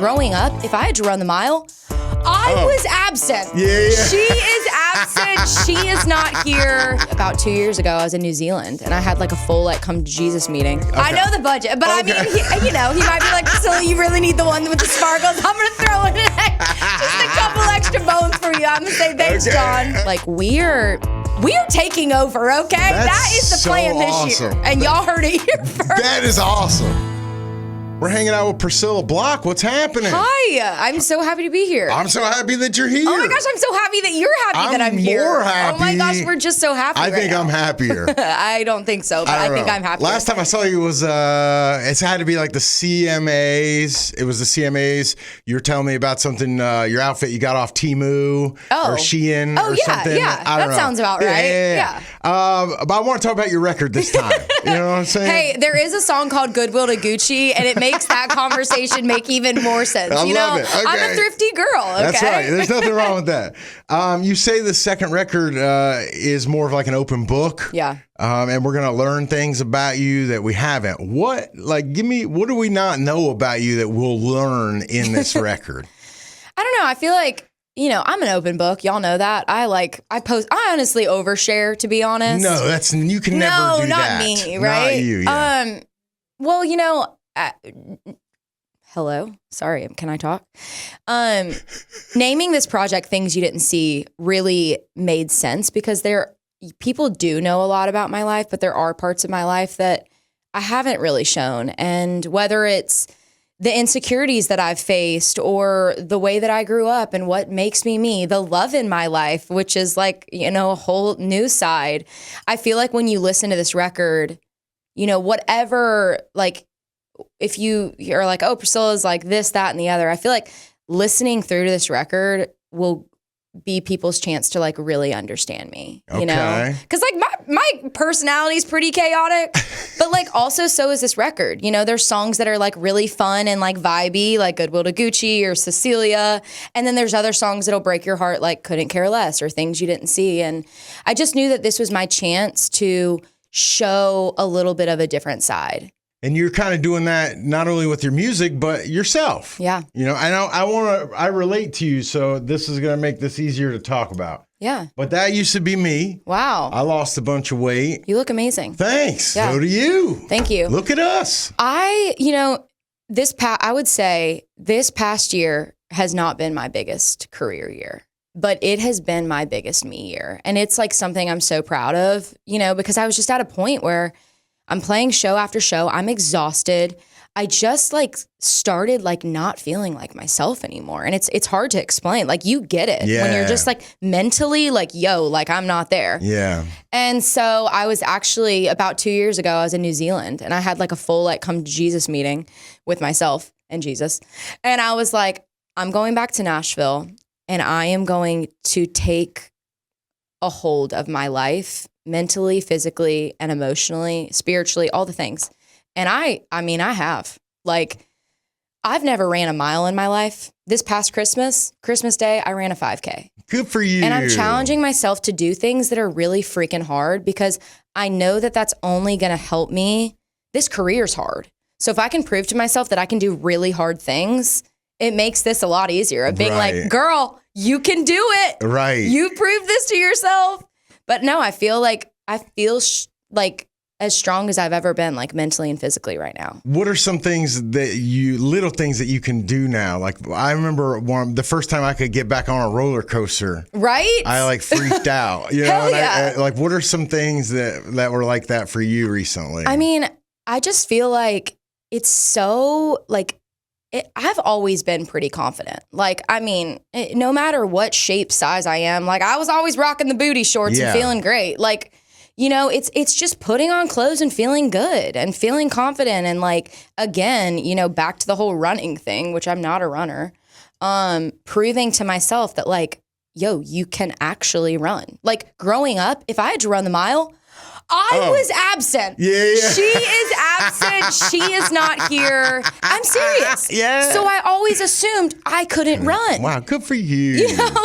growing up, if I had to run the mile, I was absent. Yeah. She is absent. She is not here. About 2 years ago, I was in New Zealand, and I had like a full come to Jesus meeting. Okay. I know the budget, but I mean, he might be like, Priscilla, you really need the one with the sparkles. I'm gonna throw in just a couple extra bones for you. I'm gonna say thanks, Jon. Like we are taking over, okay? That is the plan this year, and y'all heard it here first. That is awesome. We're hanging out with Priscilla Block. What's happening? Hi, I'm so happy to be here. I'm so happy that you're here. Oh my gosh, I'm so happy that you're happy that I'm here. I'm more happy. Oh my gosh, we're just so happy. I think now. I'm happier. I don't think so, but I think I'm happy. Last time I saw you was it's had to be like the CMAs. It was the CMAs. You were telling me about something, your outfit you got off Temu or Shein or something. Yeah, that sounds about right. Yeah. But I want to talk about your record this time. You know what I'm saying? Hey, there is a song called Goodwill to Gucci, and it makes that conversation make even more sense. I love it. Okay. I'm a thrifty girl. Okay? That's right. There's nothing wrong with that. You say the second record is more of like an open book. Yeah. And we're gonna learn things about you that we haven't. What do we not know about you that we'll learn in this record? I don't know. I feel like, I'm an open book. Y'all know that. I honestly overshare, to be honest. No, you can never do that. No, not me, right? Not you, yeah. Well, hello. Sorry, can I talk? Naming this project Things You Didn't See really made sense because people do know a lot about my life, but there are parts of my life that I haven't really shown. And whether it's the insecurities that I've faced or the way that I grew up and what makes me me, the love in my life, which is a whole new side. I feel like when you listen to this record, whatever, if you're like, oh, Priscilla's like this, that, and the other, I feel like listening through to this record will be people's chance to really understand me, because my personality is pretty chaotic, but also so is this record. There's songs that are really fun and vibey, like Goodwill to Gucci or Cecilia, and then there's other songs that'll break your heart, like Couldn't Care Less or Things You Didn't See. And I just knew that this was my chance to show a little bit of a different side. And you're kind of doing that not only with your music, but yourself. Yeah. I relate to you, so this is going to make this easier to talk about. Yeah. But that used to be me. Wow. I lost a bunch of weight. You look amazing. Thanks. Yeah. So do you. Thank you. Look at us. I would say this past year has not been my biggest career year, but it has been my biggest me year. And it's something I'm so proud of, because I was just at a point where I'm playing show after show. I'm exhausted. I just started not feeling like myself anymore. And it's hard to explain. You get it when you're just mentally I'm not there. Yeah. And so I was actually about 2 years ago, I was in New Zealand and I had a full come to Jesus meeting with myself and Jesus. And I was like, I'm going back to Nashville and I am going to take a hold of my life mentally, physically, and emotionally, spiritually, all the things. And I have. I've never ran a mile in my life. This past Christmas Day, I ran a 5K. Good for you. And I'm challenging myself to do things that are really freaking hard because I know that that's only going to help me. This career's hard. So if I can prove to myself that I can do really hard things, it makes this a lot easier of being like, girl, you can do it. Right. You proved this to yourself. But no, I feel as strong as I've ever been, mentally and physically right now. What are some things little things that you can do now? I remember the first time I could get back on a roller coaster. Right? I freaked out. Hell yeah. What are some things that were like that for you recently? I mean, I just feel like it's so I've always been pretty confident. No matter what shape, size I am, I was always rocking the booty shorts and feeling great. It's just putting on clothes and feeling good and feeling confident. And again, back to the whole running thing, which I'm not a runner, proving to myself that you can actually run. Growing up, if I had to run the mile, I was absent. Yeah. She is absent. She is not here. I'm serious. Yeah. So I always assumed I couldn't run. Wow, good for you.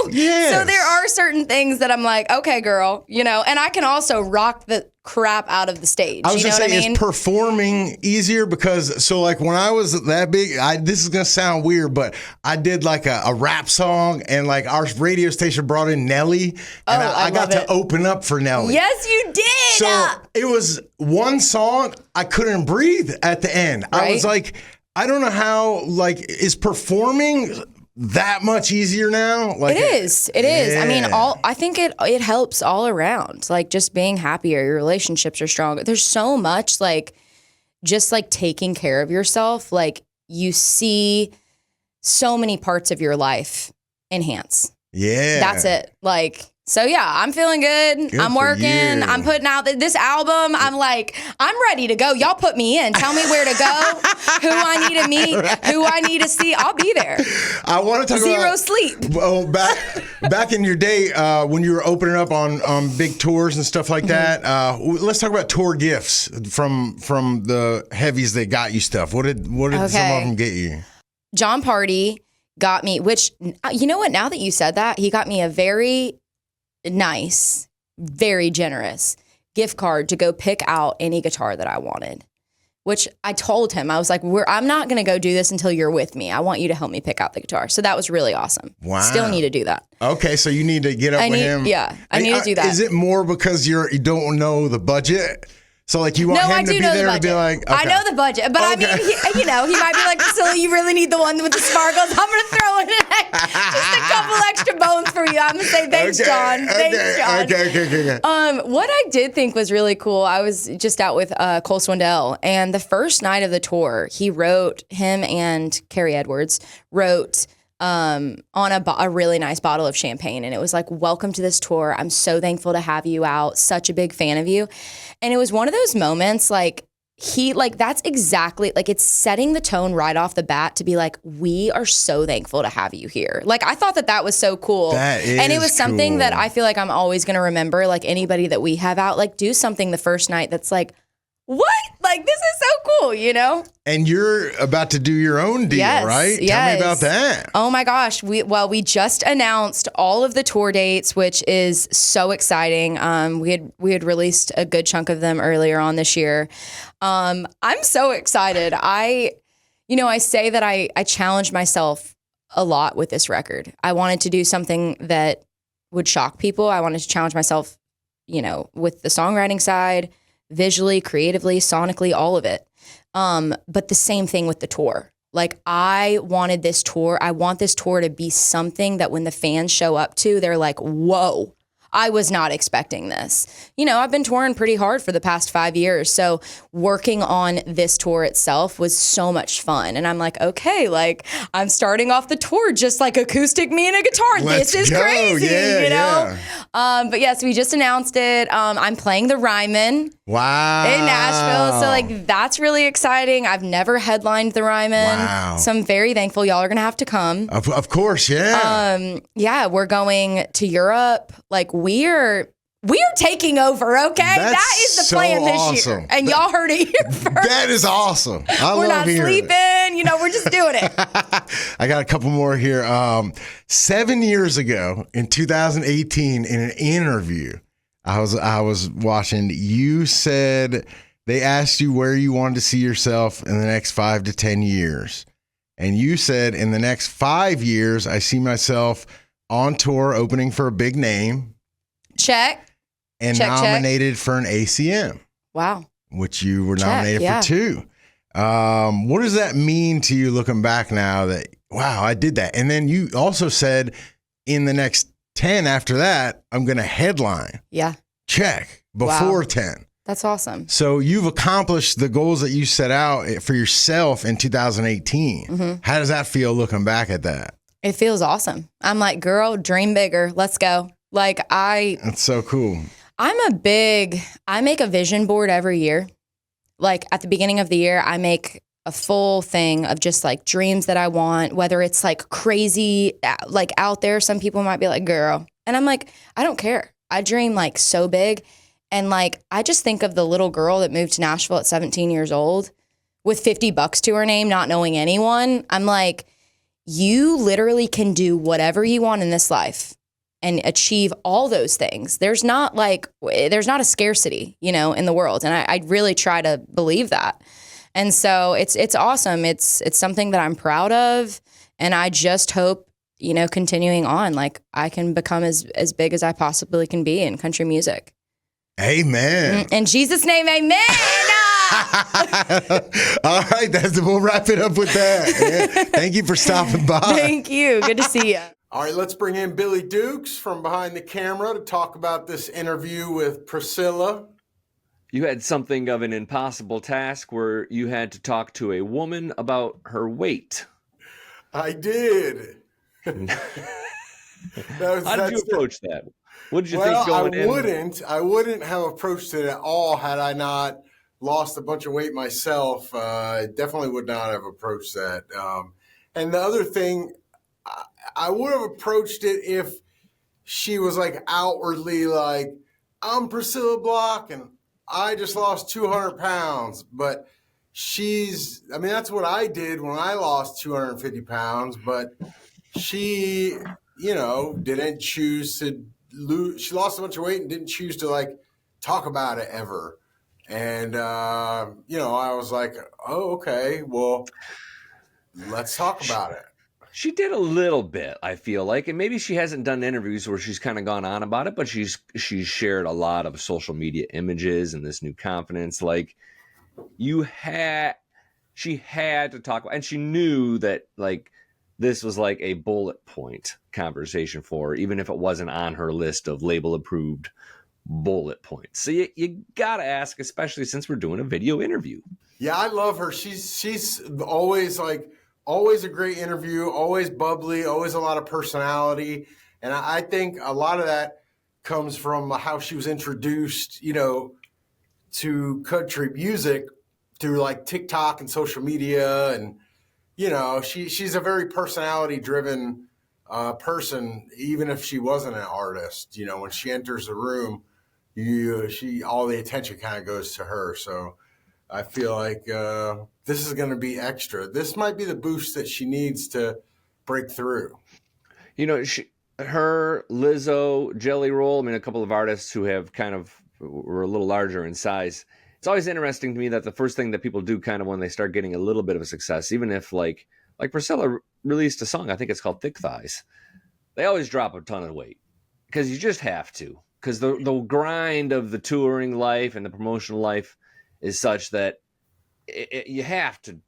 Yes. So there are certain things that I'm like, okay, girl, and I can also rock the crap out of the stage. I was you know going to say, is performing easier? Because, so like when I was that big, this is going to sound weird, but I did like a rap song, and like our radio station brought in Nelly, and I got to open up for Nelly. Yes, you did. So it was one song, I couldn't breathe at the end. Right? I was like, I don't know how, like, is performing that much easier now? Like, it is. I mean, I think it helps all around. Like, just being happier, your relationships are stronger. There's so much, like, just like taking care of yourself. Like, you see so many parts of your life enhance. Yeah. That's it. Like, so yeah, I'm feeling good. I'm working. I'm putting out this album. I'm like, I'm ready to go. Y'all put me in. Tell me where to go, who I need to meet, who I need to see. I'll be there. I want to talk about zero sleep. Well, back in your day when you were opening up on big tours and stuff like that. Let's talk about tour gifts from the heavies that got you stuff. What did some of them get you? Jon Pardi got me, which, you know what? Now that you said that, he got me a very nice, very generous gift card to go pick out any guitar that I wanted, which I told him, I was like, I'm not going to go do this until you're with me. I want you to help me pick out the guitar. So that was really awesome. Wow. Still need to do that. Okay. So you need to get up with him. Yeah. I need to do that. Is it more because you don't know the budget? So, like, you want him to be there to be like, okay. I know the budget, but I mean, he might be like, Priscilla, you really need the one with the sparkles. I'm going to throw in just a couple extra bones for you. I'm going to say, thanks, Jon. Thanks, Jon. Okay. What I did think was really cool, I was just out with Cole Swindell, and the first night of the tour, him and Carrie Edwards wrote on a really nice bottle of champagne, and it was like, welcome to this tour. I'm so thankful to have you out. Such a big fan of you. And it was one of those moments, like, that's exactly, like, it's setting the tone right off the bat to be like, we are so thankful to have you here. Like, I thought that was so cool. And it was something that I feel like I'm always going to remember. Like, anybody that we have out, like, do something the first night that's like, what? Like, this is so cool, you know? And you're about to do your own deal, right? Yes. Tell me about that. Oh my gosh. We just announced all of the tour dates, which is so exciting. We had released a good chunk of them earlier on this year. I'm so excited. I say that I challenged myself a lot with this record. I wanted to do something that would shock people. I wanted to challenge myself, with the songwriting side, visually, creatively, sonically, all of it. But the same thing with the tour. Like, I want this tour to be something that when the fans show up to, they're like, whoa, I was not expecting this. I've been touring pretty hard for the past 5 years. So working on this tour itself was so much fun. And I'm like, okay, like, I'm starting off the tour just like acoustic, me and a guitar. This is crazy, Yeah. But yes, we just announced it. I'm playing the Ryman. Wow. In Nashville. So, like, that's really exciting. I've never headlined the Ryman. Wow. So I'm very thankful. Y'all are going to have to come. Of course, yeah. We're going to Europe. Like, we're taking over, okay? That is the plan this year. And y'all heard it here first. That is awesome. We're not sleeping. We're just doing it. I got a couple more here. 7 years ago, in 2018, in an interview, I was watching, you said they asked you where you wanted to see yourself in the next 5 to 10 years. And you said, in the next 5 years, I see myself on tour opening for a big name. Check. And nominated for an ACM. Wow. Which you were nominated for too. What does that mean to you looking back now that, wow, I did that? And then you also said, in the next 10 after that, I'm going to headline. Yeah. Check. Before 10. That's awesome. So you've accomplished the goals that you set out for yourself in 2018. Mm-hmm. How does that feel looking back at that? It feels awesome. I'm like, girl, dream bigger. Let's go. Like, That's so cool. I make a vision board every year. Like, at the beginning of the year, I make a full thing of just like dreams that I want, whether it's like crazy, like out there. Some people might be like, girl. And I'm like, I don't care. I dream like so big. And like, I just think of the little girl that moved to Nashville at 17 years old with $50 to her name, not knowing anyone. I'm like, you literally can do whatever you want in this life and achieve all those things. There's not a scarcity, in the world. And I really try to believe that. And so it's awesome. It's something that I'm proud of. And I just hope, continuing on, like I can become as big as I possibly can be in country music. Amen. In Jesus' name, amen. All right, we'll wrap it up with that. Yeah. Thank you for stopping by. Thank you. Good to see you. All right, let's bring in Billy Dukes from behind the camera to talk about this interview with Priscilla. You had something of an impossible task where you had to talk to a woman about her weight. I did. How did you approach that? What did you think going in? I wouldn't have approached it at all had I not lost a bunch of weight myself. I definitely would not have approached that. And the other thing, I would have approached it if she was like outwardly like, I'm Priscilla Block and I just lost 200 pounds. But that's what I did when I lost 250 pounds. But she, didn't choose to lose. She lost a bunch of weight and didn't choose to like talk about it ever. And, I was like, oh, okay, well, let's talk about it. She did a little bit, I feel like, and maybe she hasn't done interviews where she's kind of gone on about it, but she's shared a lot of social media images and this new confidence. Like she had to talk about, and she knew that like this was like a bullet point conversation for her, even if it wasn't on her list of label approved bullet points. So you gotta ask, especially since we're doing a video interview. Yeah, I love her. She's always a great interview, always bubbly, always a lot of personality. And I think a lot of that comes from how she was introduced, to country music through like TikTok and social media. And, she's a very personality driven person, even if she wasn't an artist. When she enters the room, all the attention kind of goes to her. So I feel like this is going to be extra. This might be the boost that she needs to break through. Her, Lizzo, Jelly Roll, a couple of artists who have were a little larger in size. It's always interesting to me that the first thing that people do kind of when they start getting a little bit of a success, even if like Priscilla released a song, I think it's called Thick Thighs. They always drop a ton of weight because you just have to. Because the grind of the touring life and the promotional life is such that you have to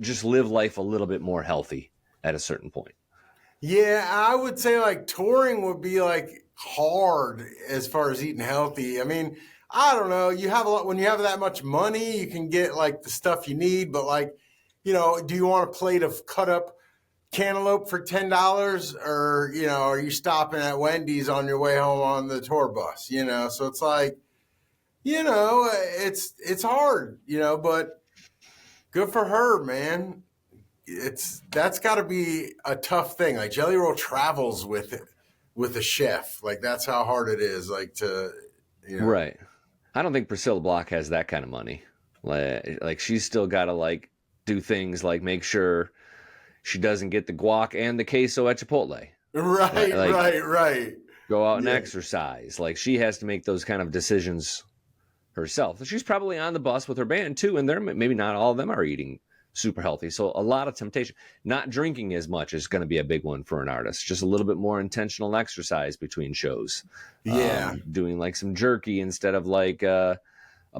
just live life a little bit more healthy at a certain point. Yeah, I would say like touring would be like hard as far as eating healthy. I don't know. When you have that much money, you can get like the stuff you need. But like, do you want a plate of cut up cantaloupe for $10 or, are you stopping at Wendy's on your way home on the tour bus, So it's like, it's hard, but good for her, man. That's got to be a tough thing. Like Jelly Roll travels with a chef. Like that's how hard it is. Like Right. I don't think Priscilla Block has that kind of money. Like she's still got to like do things like make sure she doesn't get the guac and the queso at Chipotle. Right. Go out and exercise. Like she has to make those kind of decisions herself. She's probably on the bus with her band too, and maybe not all of them are eating super healthy. So a lot of temptation. Not drinking as much is going to be a big one for an artist. Just a little bit more intentional exercise between shows. Yeah. Doing like some jerky instead of like a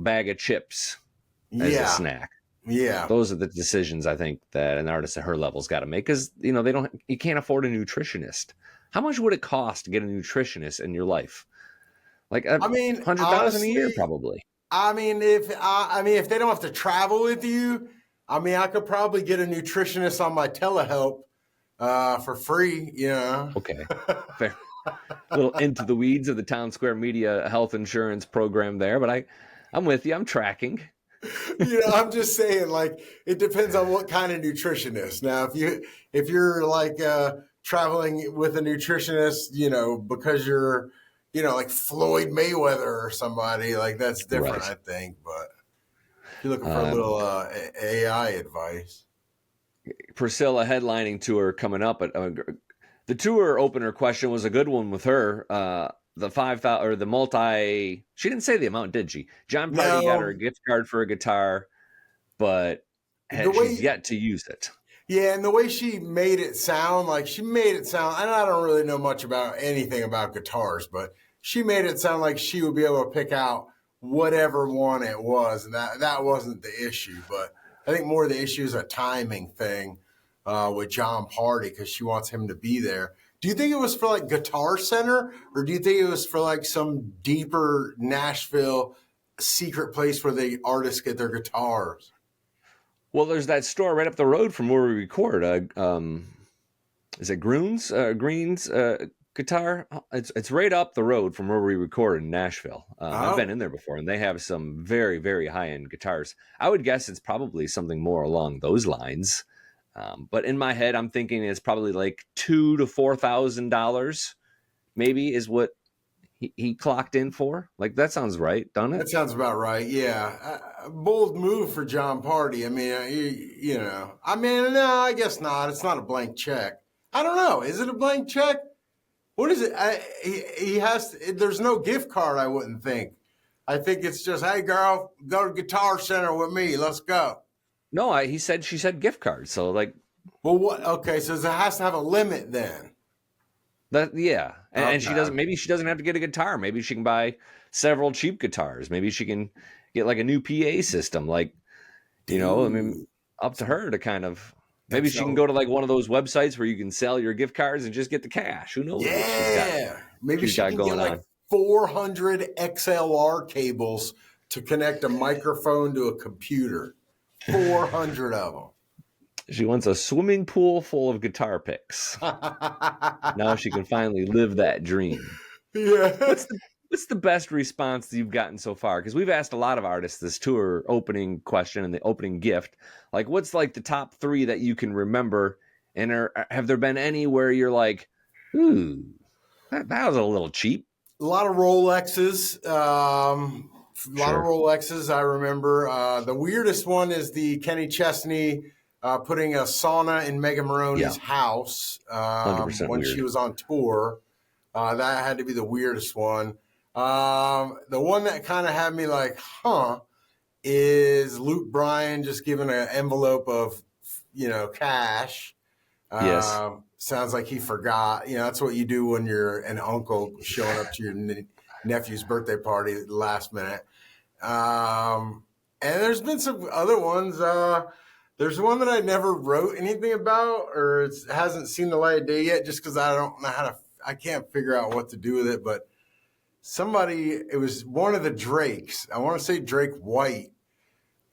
bag of chips as a snack. Yeah. Those are the decisions I think that an artist at her level's got to make because, you can't afford a nutritionist. How much would it cost to get a nutritionist in your life? Like $100,000 a year, probably. If they don't have to travel with you, I could probably get a nutritionist on my telehelp for free, Okay, fair. A little into the weeds of the Town Square Media health insurance program there, but I'm with you. I'm tracking. I'm just saying, like, it depends on what kind of nutritionist. Now, if you're like traveling with a nutritionist, because you're, like Floyd Mayweather or somebody, like that's different, right. I think. But if you're looking for a little AI advice. Priscilla headlining tour coming up, but The tour opener question was a good one with her. The 5,000 or the multi. She didn't say the amount, did she? Jon Pardi got her a No, gift card for a guitar, but the she's way, yet to use it. yeah, and the way she made it sound, like she made it sound, and I don't really know much about anything about guitars, but she made it sound like she would be able to pick out whatever one it was, and that wasn't the issue. But I think more of the issue is a timing thing with Jon Pardi because she wants him to be there. Do you think it was for like Guitar Center, or do you think it was for like some deeper Nashville secret place where the artists get their guitars? Well, there's that store right up the road from where we record. Is it Green's guitar? It's right up the road from where we record in Nashville. I've been in there before, and they have some very, very high end guitars. I would guess it's probably something more along those lines. But in my head, I'm thinking it's probably like $2,000 to $4,000, maybe, is what he clocked in for. Like that sounds right, doesn't it? That sounds about right. Yeah, bold move for Jon Pardi. I mean, you know, I mean, no, I guess not. It's not a blank check. I don't know. Is it a blank check? What is it? He has. There's no gift card. I wouldn't think. I think it's just, hey, girl, go to Guitar Center with me. Let's go. No, she said gift card. So like, Well, what? Okay, so it has to have a limit then. that, yeah, and she Okay. doesn't. Maybe she doesn't have to get a guitar. Maybe she can buy several cheap guitars. Maybe she can get like a new PA system. Like, you know, I mean, up to her to kind of. Maybe she can go to like one of those websites where you can sell your gift cards and just get the cash. Who knows? Yeah, maybe she's she got can going get like on. 400 XLR cables to connect a microphone to a computer. 400 of She wants a swimming pool full of guitar picks. them. Now she can finally live that dream. Yeah. What's the best response that you've gotten so far? Because we've asked a lot of artists this tour opening question and the opening gift. Like, what's like the top 3 that you can remember? And have there been any where you're like, ooh, that was a little cheap? A lot of Rolexes. A lot of Rolexes, I remember. The weirdest one is the Kenny Chesney putting a sauna in Mega Maroney's house 100% when weird. she was on tour. That had to be the weirdest one. The one that kind of had me like, huh, is Luke Bryan just giving an envelope of, cash. Yes. Sounds like he forgot. You know, that's what you do when you're an uncle showing up to your nephew's birthday party at the last minute. And there's been some other ones. There's one that I never wrote anything about, or it hasn't seen the light of day yet, just because I don't know I can't figure out what to do with it. But it was one of the Drakes. I want to say Drake White,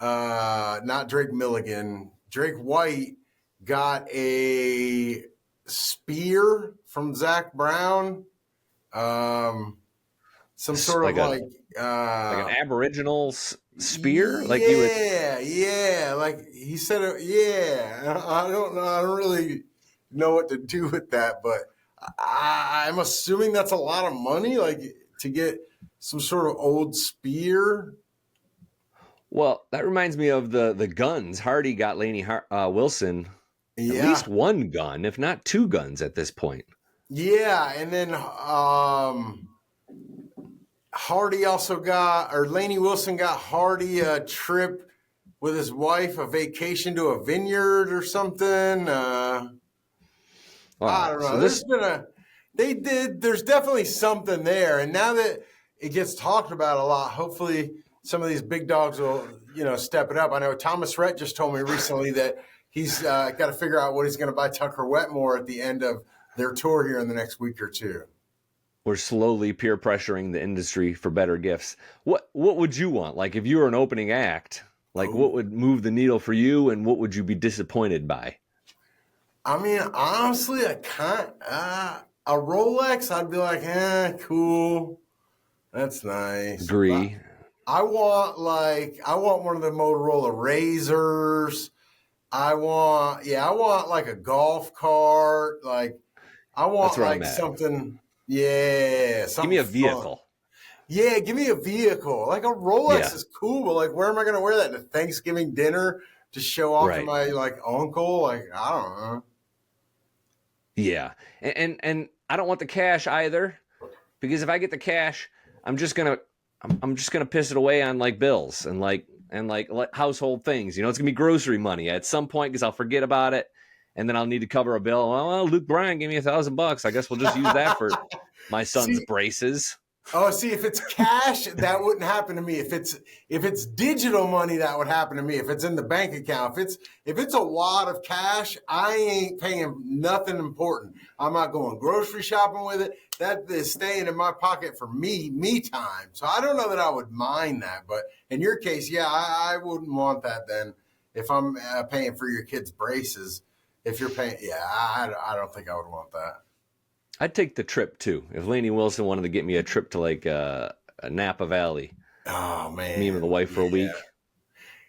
not Drake Milligan. Drake White got a spear from Zach Brown. Some sort of like an Aboriginal spear? Yeah, Like you would. yeah. Like he said, yeah. I don't know. I don't really know what to do with that, but I'm assuming that's a lot of money, like to get some sort of old spear. Well, that reminds me of the guns. Hardy got Lainey Wilson at Yeah. least one gun, if not 2 guns at this point. Yeah, and then Hardy also Lainey Wilson got Hardy a trip with his wife, a vacation to a vineyard or something. I don't know. So There's definitely something there. And now that it gets talked about a lot, hopefully some of these big dogs will, step it up. I know Thomas Rhett just told me recently that he's got to figure out what he's going to buy Tucker Wetmore at the end of their tour here in the next week or two. we're slowly peer pressuring the industry for better gifts. What would you want? Like if you were an opening act, like what would move the needle for you, and what would you be disappointed by? I mean, honestly, I can't. A Rolex, I'd be like, cool. That's nice. Agree. I want one of the Motorola Razors. I want like a golf cart. Like I want like something. Yeah, Give me a vehicle. Fun. Yeah, give me a vehicle. Like a Rolex is cool, but like where am I going to wear that to Thanksgiving dinner to show off to my like uncle? Like I don't know. Yeah. And I don't want the cash either, because if I get the cash, I'm just gonna piss it away on like bills and like household things. You know, it's gonna be grocery money at some point because I'll forget about it, and then I'll need to cover a bill. Well, Luke Bryan gave me $1,000. I guess we'll just use that for my son's braces. Oh, see, if it's cash, that wouldn't happen to me. If it's digital money, that would happen to me. If it's in the bank account, if it's a wad of cash, I ain't paying nothing important. I'm not going grocery shopping with it. That is staying in my pocket for me time. So I don't know that I would mind that, but in your case, yeah, I wouldn't want that then. If I'm paying for your kid's braces, if you're paying, yeah, I don't think I would want that. I'd take the trip too. If Lainey Wilson wanted to get me a trip to like a Napa Valley, oh man, me and the wife for a week,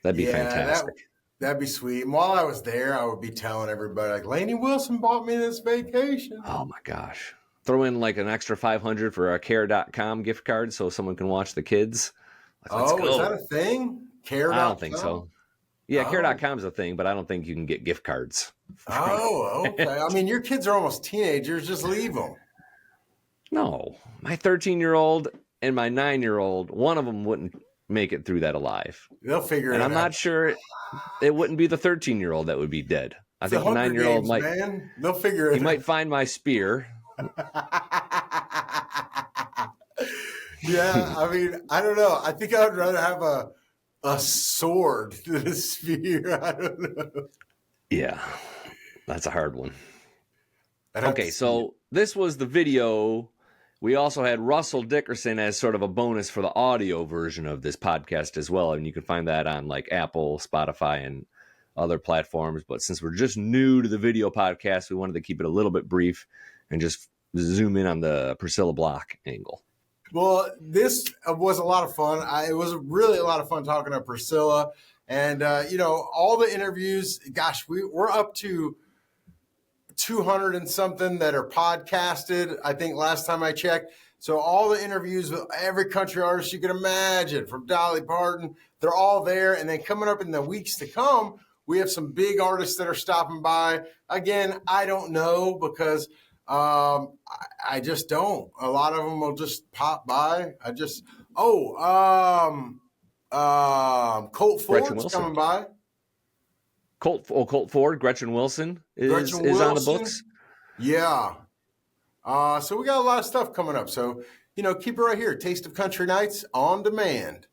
that'd be fantastic. That'd be sweet. And while I was there, I would be telling everybody like, Lainey Wilson bought me this vacation. Oh my gosh. Throw in like an extra $500 for our care.com gift card so someone can watch the kids. Like, let's go. Is that a thing? Care.com? I don't think so. Yeah, care.com is a thing, but I don't think you can get gift cards. Oh, okay. I mean, your kids are almost teenagers. Just leave them. No, my 13-year-old and my 9-year-old, one of them wouldn't make it through that alive. They'll figure it out. And I'm not sure it wouldn't be the 13-year-old that would be dead. I think the 9-year-old might. Man. They'll figure it out. He might find my spear. Yeah, I mean, I don't know. I think I would rather have a sword than a spear. I don't know. Yeah, that's a hard one. Okay, so this was the video. We also had Russell Dickerson as sort of a bonus for the audio version of this podcast as well. And you can find that on like Apple, Spotify, and other platforms. But since we're just new to the video podcast, we wanted to keep it a little bit brief and just zoom in on the Priscilla Block angle. Well, this was a lot of fun. It was really a lot of fun talking to Priscilla. And, all the interviews, gosh, we're up to 200 and something that are podcasted, I think last time I checked. So all the interviews with every country artist you can imagine, from Dolly Parton, they're all there. And then coming up in the weeks to come, we have some big artists that are stopping by. Again, I don't know because I just don't. A lot of them will just pop by. Colt Ford's coming by. Colt Ford, Gretchen Wilson is on the books. Yeah. So we got a lot of stuff coming up. So, keep it right here. Taste of Country Nights on demand.